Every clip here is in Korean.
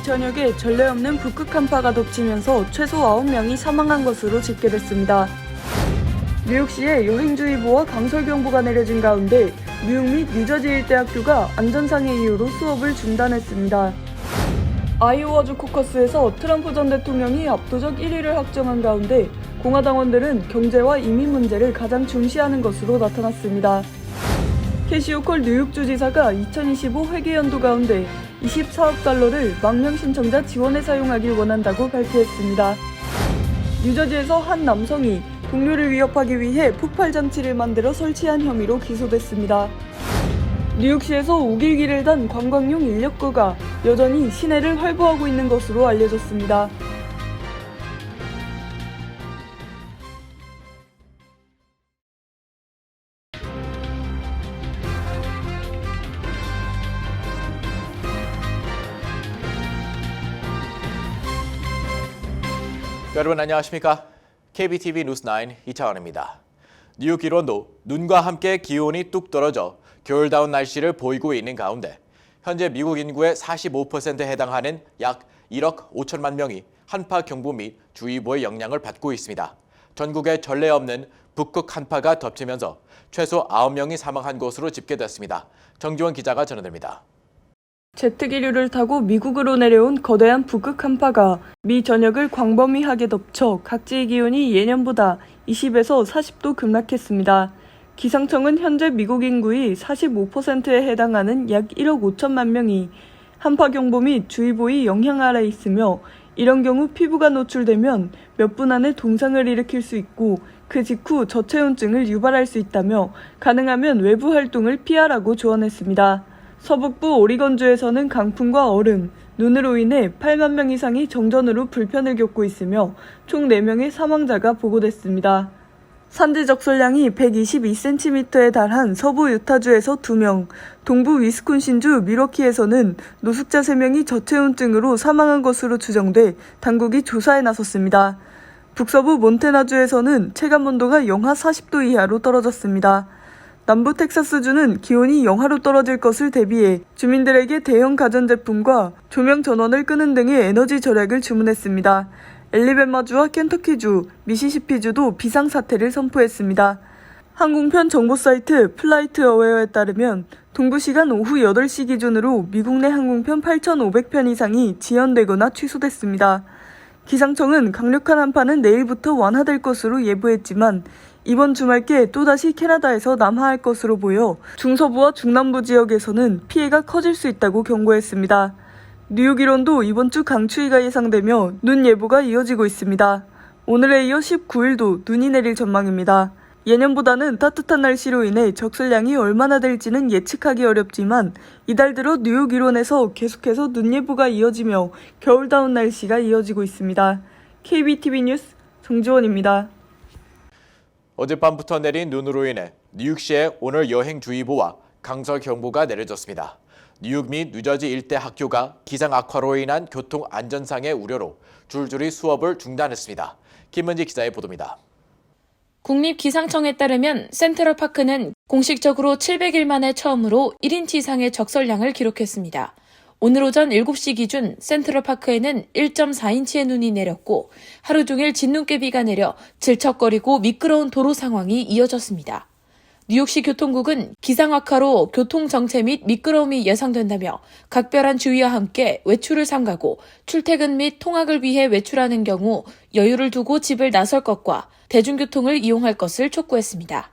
전역에 전례 없는 북극 한파가 덮치면서 최소 9명이 사망한 것으로 집계됐습니다. 뉴욕시에 여행주의보와 강설경보가 내려진 가운데 뉴욕 및 뉴저지 일대 학교가 안전상의 이유로 수업을 중단했습니다. 아이오와주 코커스에서 트럼프 전 대통령이 압도적 1위를 확정한 가운데 공화당원들은 경제와 이민 문제를 가장 중시하는 것으로 나타났습니다. 캐시 호컬 뉴욕주 지사가 2025 회계연도 가운데 24억 달러를 망명 신청자 지원에 사용하길 원한다고 발표했습니다. 뉴저지에서 한 남성이 동료를 위협하기 위해 폭발 장치를 만들어 설치한 혐의로 기소됐습니다. 뉴욕시에서 우길기를 단 관광용 인력거가 여전히 시내를 활보하고 있는 것으로 알려졌습니다. 여러분 안녕하십니까? KBTV 뉴스9 이창원입니다. 뉴욕 일원도 눈과 함께 기온이 뚝 떨어져 겨울다운 날씨를 보이고 있는 가운데 현재 미국 인구의 45%에 해당하는 약 1억 5천만 명이 한파 경보 및 주의보의 영향을 받고 있습니다. 전국에 전례 없는 북극 한파가 덮치면서 최소 9명이 사망한 것으로 집계됐습니다. 정지원 기자가 전해드립니다. 제트기류를 타고 미국으로 내려온 거대한 북극 한파가 미 전역을 광범위하게 덮쳐 각지의 기온이 예년보다 20에서 40도 급락했습니다. 기상청은 현재 미국 인구의 45%에 해당하는 약 1억 5천만 명이 한파경보 및 주의보의 영향 아래 있으며 이런 경우 피부가 노출되면 몇 분 안에 동상을 일으킬 수 있고 그 직후 저체온증을 유발할 수 있다며 가능하면 외부 활동을 피하라고 조언했습니다. 서북부 오리건주에서는 강풍과 얼음, 눈으로 인해 8만 명 이상이 정전으로 불편을 겪고 있으며 총 4명의 사망자가 보고됐습니다. 산지 적설량이 122cm에 달한 서부 유타주에서 2명, 동부 위스콘신주 밀워키에서는 노숙자 3명이 저체온증으로 사망한 것으로 추정돼 당국이 조사에 나섰습니다. 북서부 몬태나주에서는 체감온도가 영하 40도 이하로 떨어졌습니다. 남부 텍사스주는 기온이 영하로 떨어질 것을 대비해 주민들에게 대형 가전제품과 조명 전원을 끄는 등의 에너지 절약을 주문했습니다. 엘리베마주와 켄터키주, 미시시피주도 비상사태를 선포했습니다. 항공편 정보 사이트 플라이트 어웨어에 따르면 동부시간 오후 8시 기준으로 미국 내 항공편 8,500편 이상이 지연되거나 취소됐습니다. 기상청은 강력한 한파는 내일부터 완화될 것으로 예보했지만 이번 주말께 또다시 캐나다에서 남하할 것으로 보여 중서부와 중남부 지역에서는 피해가 커질 수 있다고 경고했습니다. 뉴욕 일원도 이번 주 강추위가 예상되며 눈 예보가 이어지고 있습니다. 오늘에 이어 19일도 눈이 내릴 전망입니다. 예년보다는 따뜻한 날씨로 인해 적설량이 얼마나 될지는 예측하기 어렵지만 이달 들어 뉴욕 일원에서 계속해서 눈 예보가 이어지며 겨울다운 날씨가 이어지고 있습니다. KBTV 뉴스 정지원입니다. 어젯밤부터 내린 눈으로 인해 뉴욕시에 오늘 여행주의보와 강설경보가 내려졌습니다. 뉴욕 및 뉴저지 일대 학교가 기상 악화로 인한 교통 안전상의 우려로 줄줄이 수업을 중단했습니다. 김은지 기자의 보도입니다. 국립기상청에 따르면 센트럴파크는 공식적으로 700일 만에 처음으로 1인치 이상의 적설량을 기록했습니다. 오늘 오전 7시 기준 센트럴파크에는 1.4인치의 눈이 내렸고 하루 종일 진눈깨비가 내려 질척거리고 미끄러운 도로 상황이 이어졌습니다. 뉴욕시 교통국은 기상 악화로 교통정체 및 미끄러움이 예상된다며 각별한 주의와 함께 외출을 삼가고 출퇴근 및 통학을 위해 외출하는 경우 여유를 두고 집을 나설 것과 대중교통을 이용할 것을 촉구했습니다.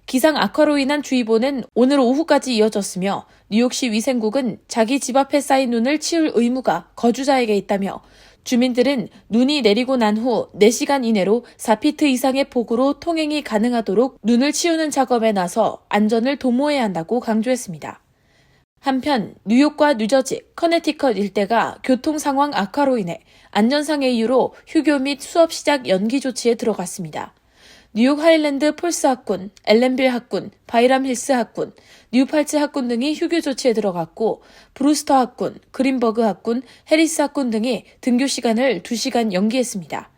기상 악화로 인한 주의보는 오늘 오후까지 이어졌으며 뉴욕시 위생국은 자기 집 앞에 쌓인 눈을 치울 의무가 거주자에게 있다며 주민들은 눈이 내리고 난 후 4시간 이내로 4피트 이상의 폭우로 통행이 가능하도록 눈을 치우는 작업에 나서 안전을 도모해야 한다고 강조했습니다. 한편 뉴욕과 뉴저지, 커네티컷 일대가 교통 상황 악화로 인해 안전상의 이유로 휴교 및 수업 시작 연기 조치에 들어갔습니다. 뉴욕 하일랜드 폴스 학군, 엘렌빌 학군, 바이람 힐스 학군, 뉴팔츠 학군 등이 휴교 조치에 들어갔고 브루스터 학군, 그린버그 학군, 해리스 학군 등이 등교 시간을 2시간 연기했습니다.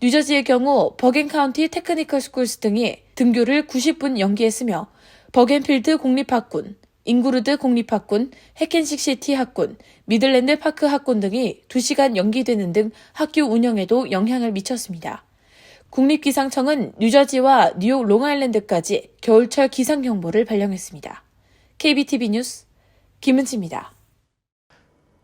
뉴저지의 경우 버겐 카운티 테크니컬 스쿨스 등이 등교를 90분 연기했으며 버겐필드 공립학군, 잉구르드 공립학군, 해켄식 시티 학군, 미들랜드 파크 학군 등이 2시간 연기되는 등 학교 운영에도 영향을 미쳤습니다. 국립기상청은 뉴저지와 뉴욕 롱아일랜드까지 겨울철 기상경보를 발령했습니다. KBTV 뉴스 김은지입니다.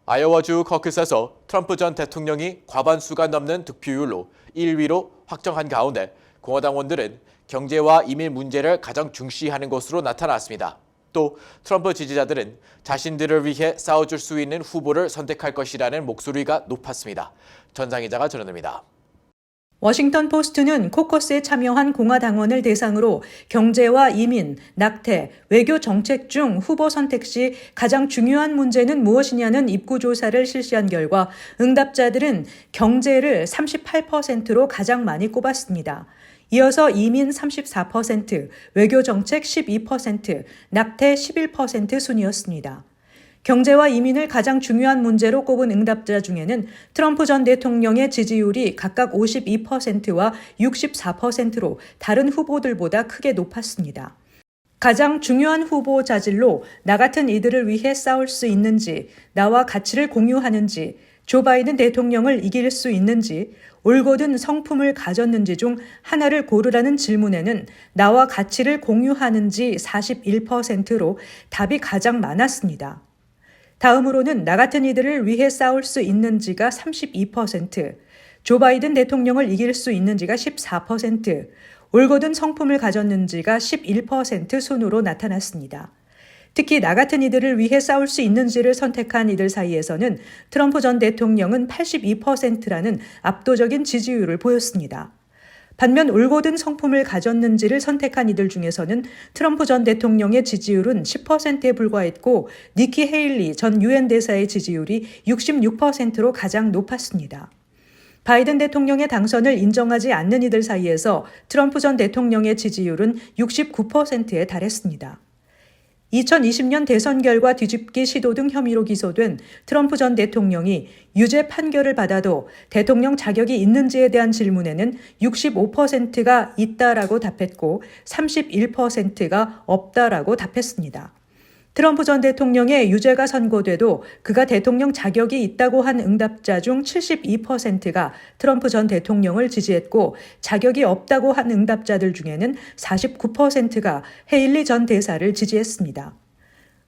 아이오와주 커큐스에서 트럼프 전 대통령이 과반수가 넘는 득표율로 1위로 확정한 가운데 공화당원들은 경제와 이민 문제를 가장 중시하는 것으로 나타났습니다. 또 트럼프 지지자들은 자신들을 위해 싸워줄 수 있는 후보를 선택할 것이라는 목소리가 높았습니다. 전상희 기자가 전해드립니다. 워싱턴 포스트는 코커스에 참여한 공화당원을 대상으로 경제와 이민, 낙태, 외교 정책 중 후보 선택 시 가장 중요한 문제는 무엇이냐는 입구조사를 실시한 결과 응답자들은 경제를 38%로 가장 많이 꼽았습니다. 이어서 이민 34%, 외교 정책 12%, 낙태 11% 순이었습니다. 경제와 이민을 가장 중요한 문제로 꼽은 응답자 중에는 트럼프 전 대통령의 지지율이 각각 52%와 64%로 다른 후보들보다 크게 높았습니다. 가장 중요한 후보 자질로 나 같은 이들을 위해 싸울 수 있는지, 나와 가치를 공유하는지, 조 바이든 대통령을 이길 수 있는지, 올곧은 성품을 가졌는지 중 하나를 고르라는 질문에는 나와 가치를 공유하는지 41%로 답이 가장 많았습니다. 다음으로는 나 같은 이들을 위해 싸울 수 있는지가 32%, 조 바이든 대통령을 이길 수 있는지가 14%, 올곧은 성품을 가졌는지가 11% 순으로 나타났습니다. 특히 나 같은 이들을 위해 싸울 수 있는지를 선택한 이들 사이에서는 트럼프 전 대통령은 82%라는 압도적인 지지율을 보였습니다. 반면 올곧은 성품을 가졌는지를 선택한 이들 중에서는 트럼프 전 대통령의 지지율은 10%에 불과했고 니키 헤일리 전 유엔 대사의 지지율이 66%로 가장 높았습니다. 바이든 대통령의 당선을 인정하지 않는 이들 사이에서 트럼프 전 대통령의 지지율은 69%에 달했습니다. 2020년 대선 결과 뒤집기 시도 등 혐의로 기소된 트럼프 전 대통령이 유죄 판결을 받아도 대통령 자격이 있는지에 대한 질문에는 65%가 있다라고 답했고 31%가 없다라고 답했습니다. 트럼프 전 대통령의 유죄가 선고돼도 그가 대통령 자격이 있다고 한 응답자 중 72%가 트럼프 전 대통령을 지지했고 자격이 없다고 한 응답자들 중에는 49%가 헤일리 전 대사를 지지했습니다.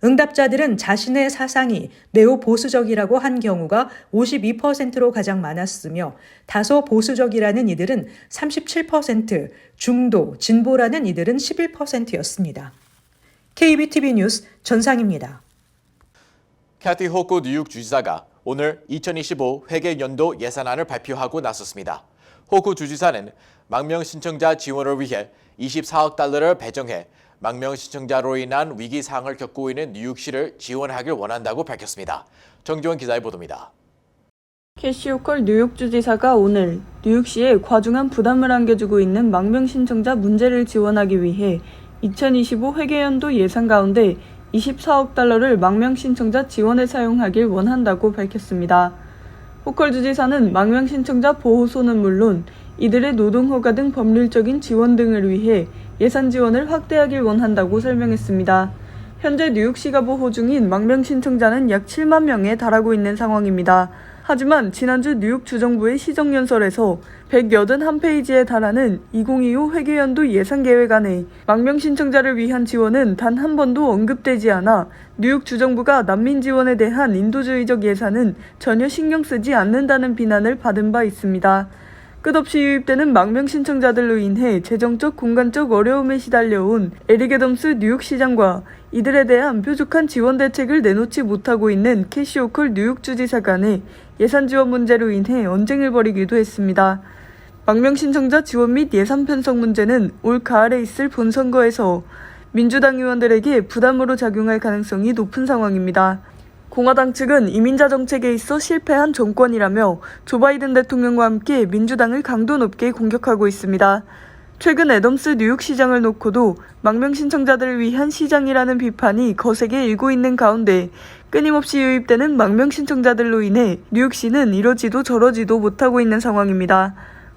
응답자들은 자신의 사상이 매우 보수적이라고 한 경우가 52%로 가장 많았으며 다소 보수적이라는 이들은 37%, 중도, 진보라는 이들은 11%였습니다. KBTV 뉴스 전상입니다. 캐티 호쿠 뉴욕 주지사가 오늘 2025 회계연도 예산안을 발표하고 나섰습니다. 호쿠 주지사는 망명 신청자 지원을 위해 24억 달러를 배정해 망명 신청자로 인한 위기 상황을 겪고 있는 뉴욕시를 지원하길 원한다고 밝혔습니다. 정지원 기자의 보도입니다. 캐시 호컬 뉴욕 주지사가 오늘 뉴욕시에 과중한 부담을 안겨주고 있는 망명 신청자 문제를 지원하기 위해 2025 회계연도 예산 가운데 24억 달러를 망명 신청자 지원에 사용하길 원한다고 밝혔습니다. 호컬 주지사는 망명 신청자 보호소는 물론 이들의 노동허가 등 법률적인 지원 등을 위해 예산 지원을 확대하길 원한다고 설명했습니다. 현재 뉴욕시가 보호 중인 망명 신청자는 약 7만 명에 달하고 있는 상황입니다. 하지만 지난주 뉴욕 주정부의 시정연설에서 181페이지에 달하는 2025 회계연도 예산계획안에 망명 신청자를 위한 지원은 단 한 번도 언급되지 않아 뉴욕 주정부가 난민 지원에 대한 인도주의적 예산은 전혀 신경 쓰지 않는다는 비난을 받은 바 있습니다. 끝없이 유입되는 망명 신청자들로 인해 재정적 공간적 어려움에 시달려온 에릭 애덤스 뉴욕시장과 이들에 대한 뾰족한 지원 대책을 내놓지 못하고 있는 캐시 호컬 뉴욕주지사 간의 예산 지원 문제로 인해 언쟁을 벌이기도 했습니다. 망명 신청자 지원 및 예산 편성 문제는 올 가을에 있을 본선거에서 민주당 의원들에게 부담으로 작용할 가능성이 높은 상황입니다. 공화당 측은 이민자 정책에 있어 실패한 정권이라며 조 바이든 대통령과 함께 민주당을 강도 높게 공격하고 있습니다. 최근 애덤스 뉴욕시장을 놓고도 망명 신청자들을 위한 시장이라는 비판이 거세게 일고 있는 가운데 끊임없이 유입되는 망명 신청자들로 인해 뉴욕시는 이러지도 저러지도 못하고 있는 상황입니다.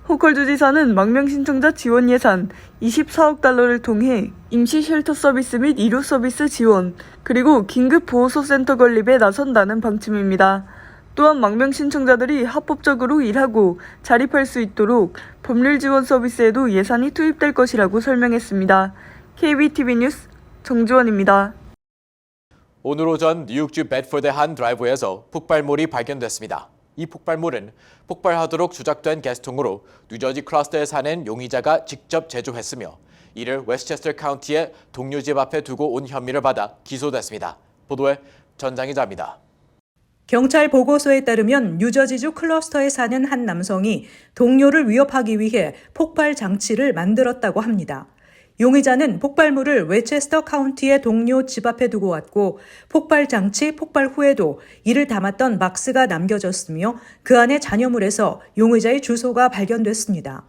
호컬 주지사는 망명 신청자 지원 예산 24억 달러를 통해 임시 쉘터 서비스 및 의료 서비스 지원, 그리고 긴급 보호소 센터 건립에 나선다는 방침입니다. 또한 망명 신청자들이 합법적으로 일하고 자립할 수 있도록 법률 지원 서비스에도 예산이 투입될 것이라고 설명했습니다. KBTV 뉴스 정주원입니다. 오늘 오전 뉴욕주 bedford의 한 드라이브에서 폭발물이 발견됐습니다. 이 폭발물은 폭발하도록 조작된 가스통으로 뉴저지 클러스터에 사는 용의자가 직접 제조했으며 이를 웨스체스터 카운티의 동료 집 앞에 두고 온 혐의를 받아 기소됐습니다. 보도에 전장 기자입니다. 경찰 보고서에 따르면 뉴저지주 클러스터에 사는 한 남성이 동료를 위협하기 위해 폭발 장치를 만들었다고 합니다. 용의자는 폭발물을 웨체스터 카운티의 동료 집 앞에 두고 왔고 폭발 장치 폭발 후에도 이를 담았던 박스가 남겨졌으며 그 안에 잔여물에서 용의자의 주소가 발견됐습니다.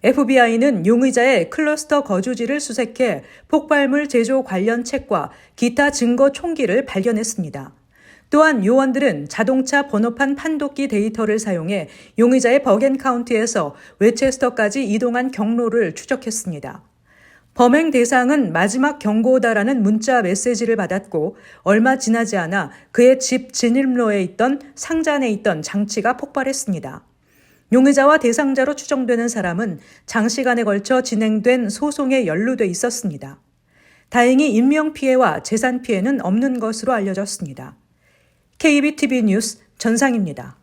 FBI는 용의자의 클러스터 거주지를 수색해 폭발물 제조 관련 책과 기타 증거 총기를 발견했습니다. 또한 요원들은 자동차 번호판 판독기 데이터를 사용해 용의자의 버겐 카운티에서 웨체스터까지 이동한 경로를 추적했습니다. 범행 대상은 마지막 경고다라는 문자 메시지를 받았고 얼마 지나지 않아 그의 집 진입로에 있던 상자 안에 있던 장치가 폭발했습니다. 용의자와 대상자로 추정되는 사람은 장시간에 걸쳐 진행된 소송에 연루돼 있었습니다. 다행히 인명피해와 재산피해는 없는 것으로 알려졌습니다. KBTV 뉴스 전상입니다.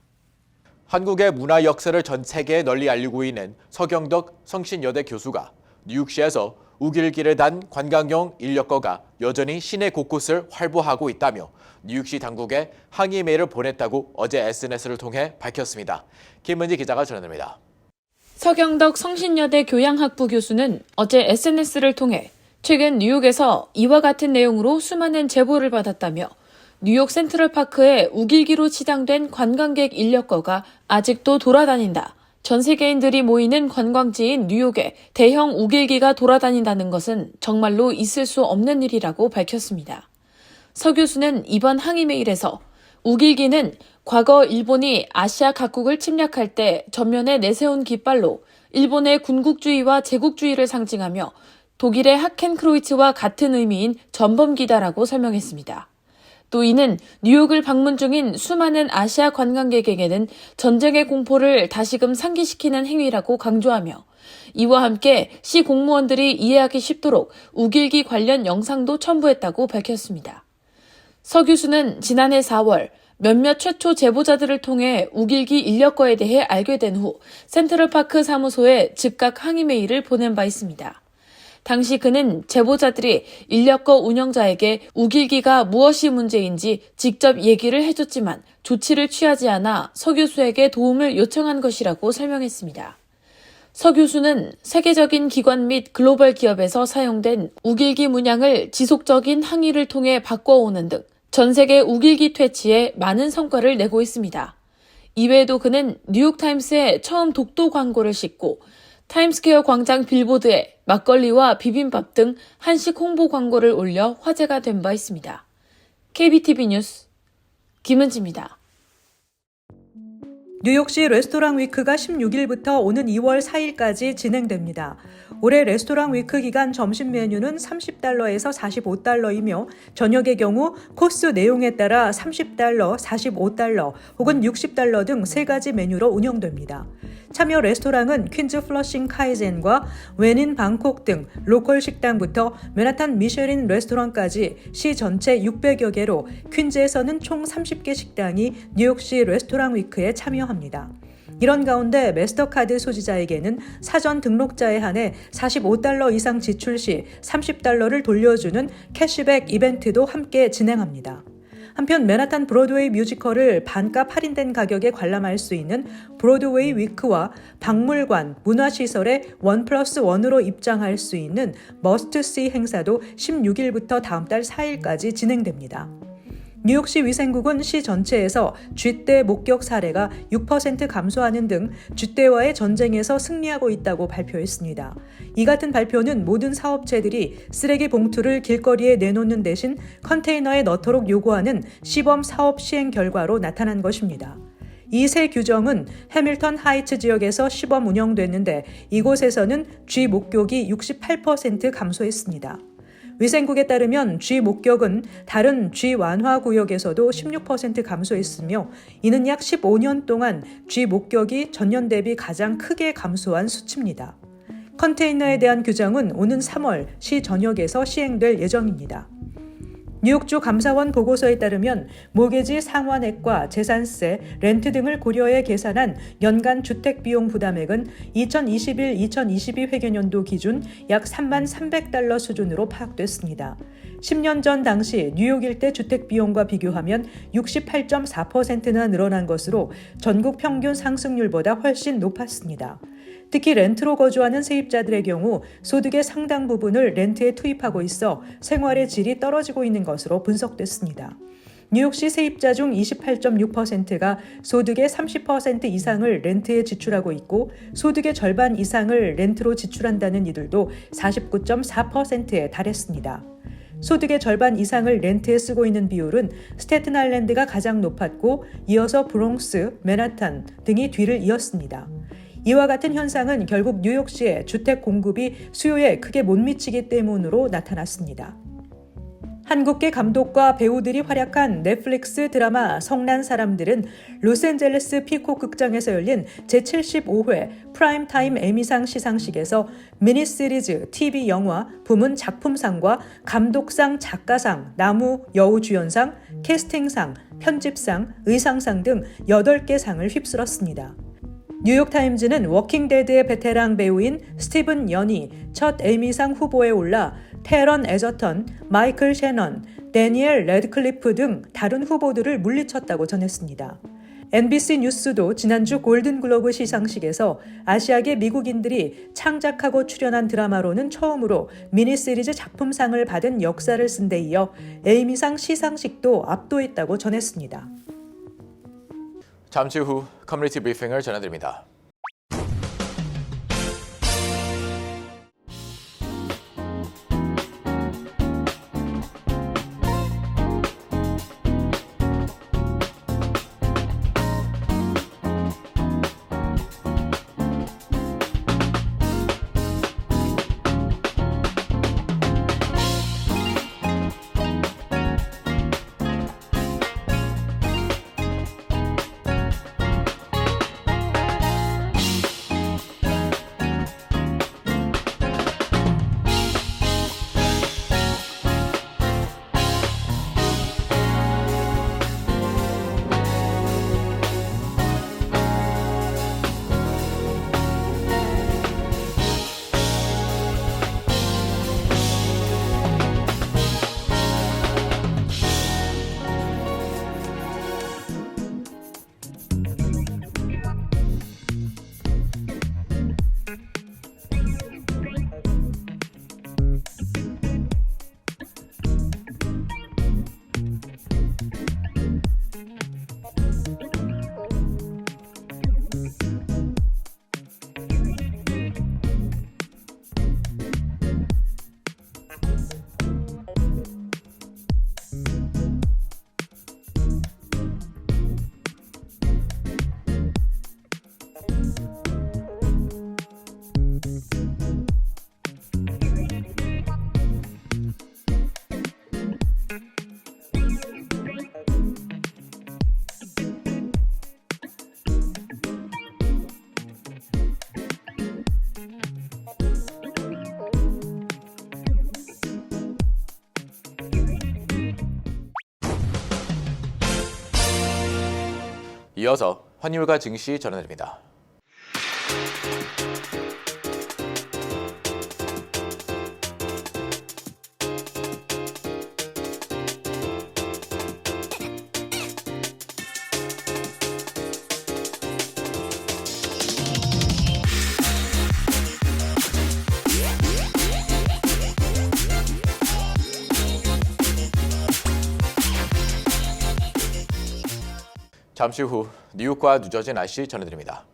한국의 문화 역사를 전 세계에 널리 알리고 있는 서경덕 성신여대 교수가 뉴욕시에서 우길기를 단 관광용 인력거가 여전히 시내 곳곳을 활보하고 있다며 뉴욕시 당국에 항의 메일을 보냈다고 어제 SNS를 통해 밝혔습니다. 김은지 기자가 전해드립니다. 서경덕 성신여대 교양학부 교수는 어제 SNS를 통해 최근 뉴욕에서 이와 같은 내용으로 수많은 제보를 받았다며 뉴욕 센트럴파크에 우길기로 치장된 관광객 인력거가 아직도 돌아다닌다. 전 세계인들이 모이는 관광지인 뉴욕에 대형 우길기가 돌아다닌다는 것은 정말로 있을 수 없는 일이라고 밝혔습니다. 서 교수는 이번 항의 메일에서 우길기는 과거 일본이 아시아 각국을 침략할 때 전면에 내세운 깃발로 일본의 군국주의와 제국주의를 상징하며 독일의 하켄크로이츠와 같은 의미인 전범기다라고 설명했습니다. 또 이는 뉴욕을 방문 중인 수많은 아시아 관광객에게는 전쟁의 공포를 다시금 상기시키는 행위라고 강조하며 이와 함께 시 공무원들이 이해하기 쉽도록 우길기 관련 영상도 첨부했다고 밝혔습니다. 서 교수는 지난해 4월 몇몇 최초 제보자들을 통해 우길기 인력거에 대해 알게 된 후 센트럴파크 사무소에 즉각 항의 메일을 보낸 바 있습니다. 당시 그는 제보자들이 인력거 운영자에게 우길기가 무엇이 문제인지 직접 얘기를 해줬지만 조치를 취하지 않아 서 교수에게 도움을 요청한 것이라고 설명했습니다. 서 교수는 세계적인 기관 및 글로벌 기업에서 사용된 우길기 문양을 지속적인 항의를 통해 바꿔오는 등 전 세계 우길기 퇴치에 많은 성과를 내고 있습니다. 이외에도 그는 뉴욕타임스에 처음 독도 광고를 싣고 타임스퀘어 광장 빌보드에 막걸리와 비빔밥 등 한식 홍보 광고를 올려 화제가 된 바 있습니다. KBTV 뉴스 김은지입니다. 뉴욕시 레스토랑 위크가 16일부터 오는 2월 4일까지 진행됩니다. 올해 레스토랑 위크 기간 점심 메뉴는 $30에서 $45이며 저녁의 경우 코스 내용에 따라 $30, $45 혹은 $60 등 3가지 메뉴로 운영됩니다. 참여 레스토랑은 퀸즈 플러싱 카이젠과 웬인 방콕 등 로컬 식당부터 맨하탄 미쉐린 레스토랑까지 시 전체 600여 개로 퀸즈에서는 총 30개 식당이 뉴욕시 레스토랑 위크에 참여합니다. 이런 가운데 마스터카드 소지자에게는 사전 등록자에 한해 $45 이상 지출 시 $30를 돌려주는 캐시백 이벤트도 함께 진행합니다. 한편 맨하탄 브로드웨이 뮤지컬을 반값 할인된 가격에 관람할 수 있는 브로드웨이 위크와 박물관, 문화시설에 1+1으로 입장할 수 있는 머스트씨 행사도 16일부터 다음 달 4일까지 진행됩니다. 뉴욕시 위생국은 시 전체에서 쥐떼 목격 사례가 6% 감소하는 등 쥐떼와의 전쟁에서 승리하고 있다고 발표했습니다. 이 같은 발표는 모든 사업체들이 쓰레기 봉투를 길거리에 내놓는 대신 컨테이너에 넣도록 요구하는 시범 사업 시행 결과로 나타난 것입니다. 이 새 규정은 해밀턴 하이츠 지역에서 시범 운영됐는데 이곳에서는 G 목격이 68% 감소했습니다. 위생국에 따르면 G 목격은 다른 G 완화 구역에서도 16% 감소했으며 이는 약 15년 동안 G 목격이 전년 대비 가장 크게 감소한 수치입니다. 컨테이너에 대한 규정은 오는 3월 시 전역에서 시행될 예정입니다. 뉴욕주 감사원 보고서에 따르면 모기지 상환액과 재산세, 렌트 등을 고려해 계산한 연간 주택비용 부담액은 2021-2022 회계년도 기준 약 3만 $300 수준으로 파악됐습니다. 10년 전 당시 뉴욕 일대 주택비용과 비교하면 68.4%나 늘어난 것으로 전국 평균 상승률보다 훨씬 높았습니다. 특히 렌트로 거주하는 세입자들의 경우 소득의 상당 부분을 렌트에 투입하고 있어 생활의 질이 떨어지고 있는 것으로 분석됐습니다. 뉴욕시 세입자 중 28.6%가 소득의 30% 이상을 렌트에 지출하고 있고 소득의 절반 이상을 렌트로 지출한다는 이들도 49.4%에 달했습니다. 소득의 절반 이상을 렌트에 쓰고 있는 비율은 스태튼 아일랜드가 가장 높았고 이어서 브롱스, 맨하탄 등이 뒤를 이었습니다. 이와 같은 현상은 결국 뉴욕시의 주택 공급이 수요에 크게 못 미치기 때문으로 나타났습니다. 한국계 감독과 배우들이 활약한 넷플릭스 드라마 성난 사람들은 로스앤젤레스 피콕 극장에서 열린 제75회 프라임타임 에미상 시상식에서 미니시리즈, TV 영화, 부문 작품상과 감독상, 작가상, 나무 여우주연상, 캐스팅상, 편집상, 의상상 등 8개 상을 휩쓸었습니다. 뉴욕타임즈는 워킹데드의 베테랑 배우인 스티븐 연이 첫 에미상 후보에 올라 테런 에저턴, 마이클 셰넌, 데니엘 레드클리프 등 다른 후보들을 물리쳤다고 전했습니다. NBC 뉴스도 지난주 골든글로브 시상식에서 아시아계 미국인들이 창작하고 출연한 드라마로는 처음으로 미니시리즈 작품상을 받은 역사를 쓴 데 이어 에이미상 시상식도 압도했다고 전했습니다. 잠시 후 커뮤니티 브리핑을 전해드립니다. 이어서 환율과 증시 전해드립니다. 잠시 후 뉴욕과 뉴저지 날씨 전해드립니다.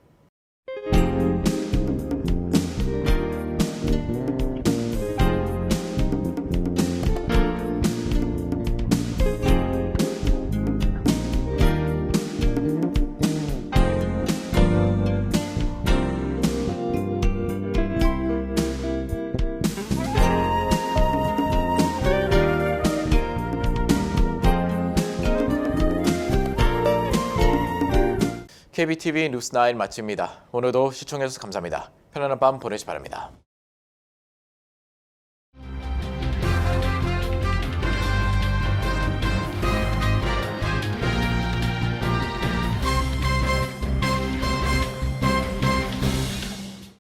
KBTV 뉴스9 마칩니다. 오늘도 시청해주셔서 감사합니다. 편안한 밤 보내시 바랍니다.